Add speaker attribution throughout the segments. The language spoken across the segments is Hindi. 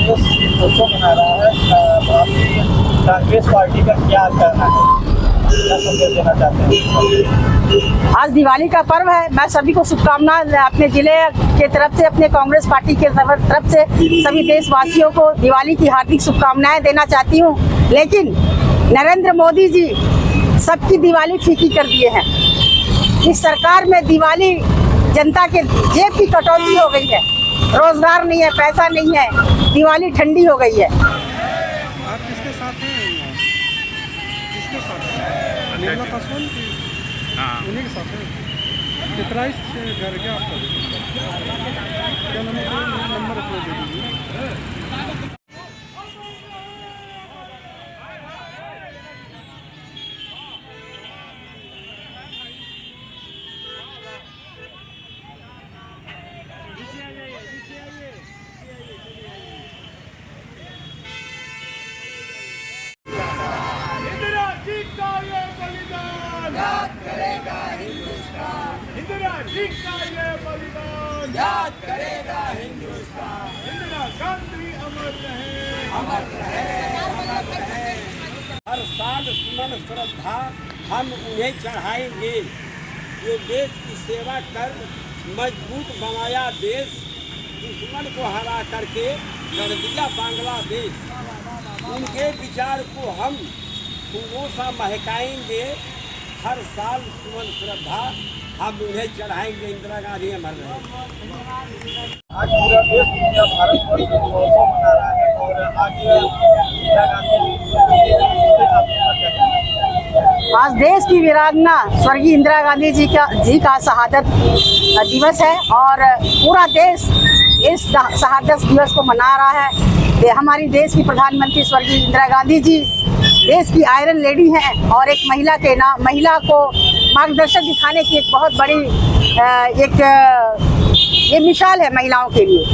Speaker 1: दिवस उत्सव मना रहा है, आपकी कांग्रेस पार्टी का क्या कहना है, क्या संदेश देना चाहते हैं?
Speaker 2: आज दिवाली का पर्व है। मैं सभी को शुभकामनाएं अपने जिले के तरफ से, अपने कांग्रेस पार्टी के तरफ से सभी देशवासियों को दिवाली की हार्दिक शुभकामनाएं देना चाहती हूं। लेकिन नरेंद्र मोदी जी सबकी दिवाली फीकी कर दिए हैं। इस सरकार में दिवाली जनता के जेब की कटौती हो गई है, रोजगार नहीं है, पैसा नहीं है, दिवाली ठंडी हो गई है।
Speaker 3: आप किसके साथ हैं? किसके साथ हैं? निर्मला पासवान की? हाँ, उन्हीं के साथ हैं। कितना से घर गया आपका? क्या नंबर अपना दे दीजिए।
Speaker 4: याद करेगा हिंदुस्तान, इंदिरा जी का ये बलिदान याद करेगा हिंदुस्तान। इंदिरा गांधी अमर रहे, अमर रहे, अमर रहे।
Speaker 5: हर साल सुमन श्रद्धा हम उन्हें चढ़ाएंगे जो देश की सेवा कर मजबूत बनाया देश, दुश्मन को हरा करके कर दिया बांग्लादेश। उनके विचार को हम फूलों सा महकाएंगे। हर साल सुमन श्रद्धा हम उन्हें चढ़ाएंगे। इंदिरा गांधी अमर रहे।
Speaker 1: आज पूरा देश दुनिया भारतवर्ष उत्सव मना रहा है और आज इंदिरा गांधी
Speaker 2: आज देश की वीरांगना स्वर्गीय इंदिरा गांधी जी का शहादत दिवस है और पूरा देश इस शहादत दिवस को मना रहा है। हमारी देश की प्रधानमंत्री स्वर्गीय इंदिरा गांधी जी देश की आयरन लेडी हैं और एक महिला को मार्गदर्शन दिखाने की एक बहुत बड़ी ये मिसाल है महिलाओं के लिए।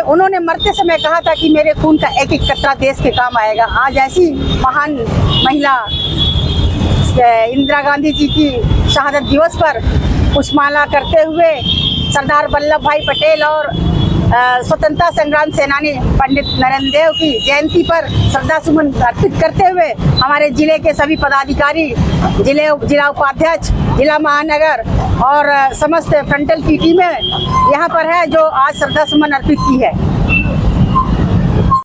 Speaker 2: उन्होंने मरते समय कहा था कि मेरे खून का एक एक कतरा देश के काम आएगा। आज ऐसी महान महिला इंदिरा गांधी जी की शहादत दिवस पर पुष्पमाला करते हुए सरदार वल्लभ भाई पटेल और स्वतंत्रता संग्राम सेनानी पंडित नरेंद्र देव की जयंती पर श्रद्धा सुमन अर्पित करते हुए हमारे जिले के सभी पदाधिकारी, जिला उपाध्यक्ष, जिला महानगर और समस्त फ्रंटल की टीमें यहाँ पर है जो आज श्रद्धा सुमन अर्पित की है।